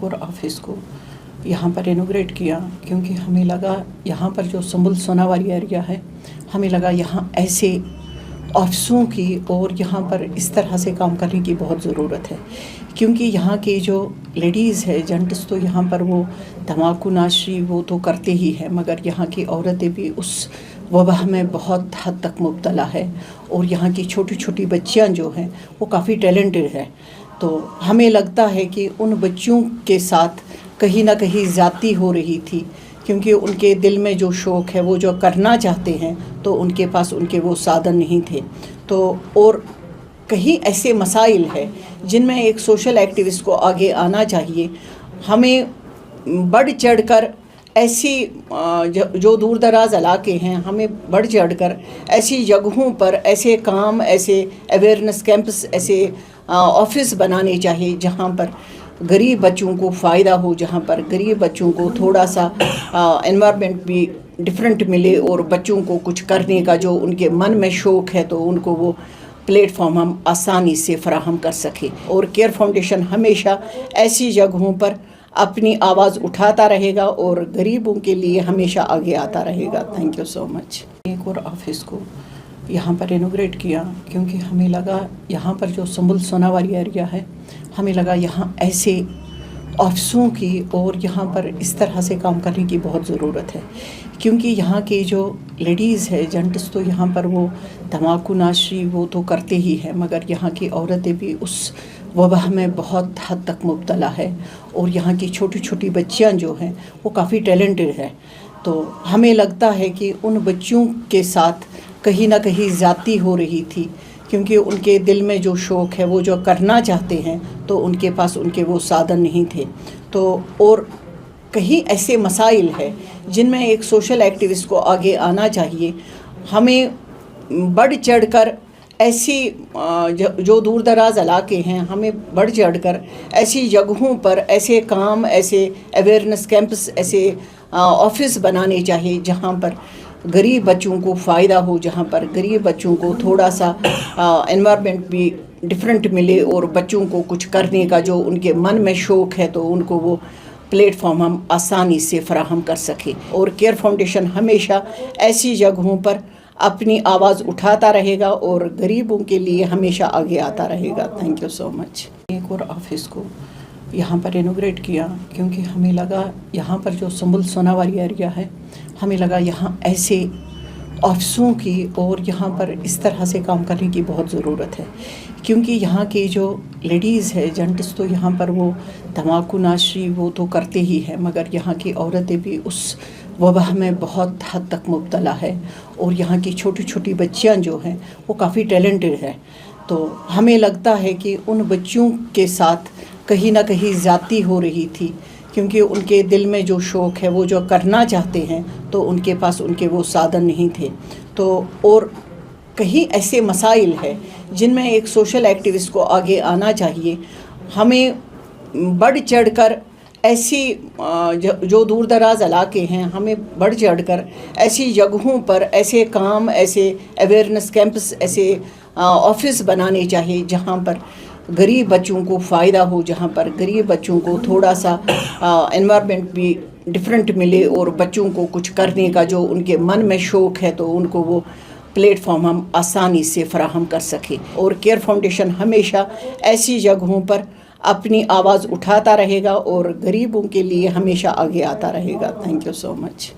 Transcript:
एक और ऑफिस को यहाँ पर इनोग्रेट किया, क्योंकि हमें लगा यहाँ पर जो संबल सोनावारी एरिया है, हमें लगा यहाँ ऐसे ऑफिसों की और यहाँ पर इस तरह से काम करने की बहुत ज़रूरत है। क्योंकि यहाँ की जो लेडीज़ है, जेंट्स तो यहाँ पर वो तम्बाकू नाशी वो तो करते ही हैं, मगर यहाँ की औरतें भी उस वबा में बहुत हद तक मुब्तला है। और यहाँ की छोटी छोटी बच्चियाँ जो हैं वो काफ़ी टैलेंटेड है। तो हमें लगता है कि उन बच्चों के साथ कहीं ना कहीं ज़्यादती हो रही थी, क्योंकि उनके दिल में जो शौक़ है, वो जो करना चाहते हैं, तो उनके पास उनके वो साधन नहीं थे। तो और कहीं ऐसे मसाइल है जिनमें एक सोशल एक्टिविस्ट को आगे आना चाहिए। हमें बढ़ चढ़ कर ऐसी जो दूर दराज इलाके हैं, हमें बढ़ चढ़ कर ऐसी जगहों पर ऐसे काम, ऐसे अवेयरनेस कैंप्स, ऐसे ऑफिस बनाने चाहिए जहाँ पर गरीब बच्चों को फ़ायदा हो, जहाँ पर गरीब बच्चों को थोड़ा सा एनवायरनमेंट भी डिफरेंट मिले और बच्चों को कुछ करने का जो उनके मन में शौक़ है, तो उनको वो प्लेटफॉर्म हम आसानी से फराहम कर सके। और केयर फाउंडेशन हमेशा ऐसी जगहों पर अपनी आवाज़ उठाता रहेगा और गरीबों के लिए हमेशा आगे आता रहेगा। Thank you so much. एक और ऑफिस को यहाँ पर इनोग्रेट किया, क्योंकि हमें लगा यहाँ पर जो संबल सोनावारी एरिया है, हमें लगा यहाँ ऐसे ऑफिसों की और यहाँ पर इस तरह से काम करने की बहुत ज़रूरत है। क्योंकि यहाँ की जो लेडीज़ है, जेंट्स तो यहाँ पर वो तम्बाकू नाशी वो तो करते ही हैं, मगर यहाँ की औरतें भी उस वबा में बहुत हद तक मुब्तला है। और यहाँ की छोटी छोटी बच्चियाँ जो हैं वो काफ़ी टैलेंटेड है। तो हमें लगता है कि उन बच्चों के साथ कहीं ना कहीं ज़्यादती हो रही थी, क्योंकि उनके दिल में जो शौक़ है, वो जो करना चाहते हैं, तो उनके पास उनके वो साधन नहीं थे। तो और कहीं ऐसे मसाइल है जिनमें एक सोशल एक्टिविस्ट को आगे आना चाहिए। हमें बढ़ चढ़ कर ऐसी जो दूर दराज इलाके हैं, हमें बढ़ चढ़ कर ऐसी जगहों पर ऐसे काम, ऐसे अवेयरनेस कैंप्स, ऐसे ऑफिस बनाने चाहिए जहाँ पर गरीब बच्चों को फ़ायदा हो, जहाँ पर गरीब बच्चों को थोड़ा सा एनवायरनमेंट भी डिफरेंट मिले और बच्चों को कुछ करने का जो उनके मन में शौक़ है, तो उनको वो प्लेटफॉर्म हम आसानी से फराहम कर सके। और केयर फाउंडेशन हमेशा ऐसी जगहों पर अपनी आवाज़ उठाता रहेगा और गरीबों के लिए हमेशा आगे आता रहेगा। Thank you so much. एक और ऑफिस को यहाँ पर इनोग्रेट किया, क्योंकि हमें लगा यहाँ पर जो संबल सोनावारी एरिया है, हमें लगा यहाँ ऐसे ऑफिसों की और यहाँ पर इस तरह से काम करने की बहुत ज़रूरत है। क्योंकि यहाँ की जो लेडीज़ है, जेंट्स तो यहाँ पर वो तम्बाकू नाशी वो तो करते ही हैं, मगर यहाँ की औरतें भी उस वबा में बहुत हद तक मुब्तला है। और यहाँ की छोटी छोटी बच्चियाँ जो हैं वो काफ़ी टैलेंटेड है। तो हमें लगता है कि उन बच्चों के साथ कहीं ना कहीं ज़्यादती हो रही थी, क्योंकि उनके दिल में जो शौक़ है, वो जो करना चाहते हैं, तो उनके पास उनके वो साधन नहीं थे। तो और कहीं ऐसे मसाइल है जिनमें एक सोशल एक्टिविस्ट को आगे आना चाहिए। हमें बढ़ चढ़ कर ऐसी जो दूर दराज इलाके हैं, हमें बढ़ चढ़ कर ऐसी जगहों पर ऐसे काम, ऐसे अवेयरनेस कैंप्स, ऐसे ऑफिस बनाने चाहिए जहाँ पर गरीब बच्चों को फ़ायदा हो, जहाँ पर गरीब बच्चों को थोड़ा सा एनवायरनमेंट भी डिफरेंट मिले और बच्चों को कुछ करने का जो उनके मन में शौक़ है, तो उनको वो प्लेटफॉर्म हम आसानी से फराहम कर सके। और केयर फाउंडेशन हमेशा ऐसी जगहों पर अपनी आवाज़ उठाता रहेगा और गरीबों के लिए हमेशा आगे आता रहेगा। Thank you so much.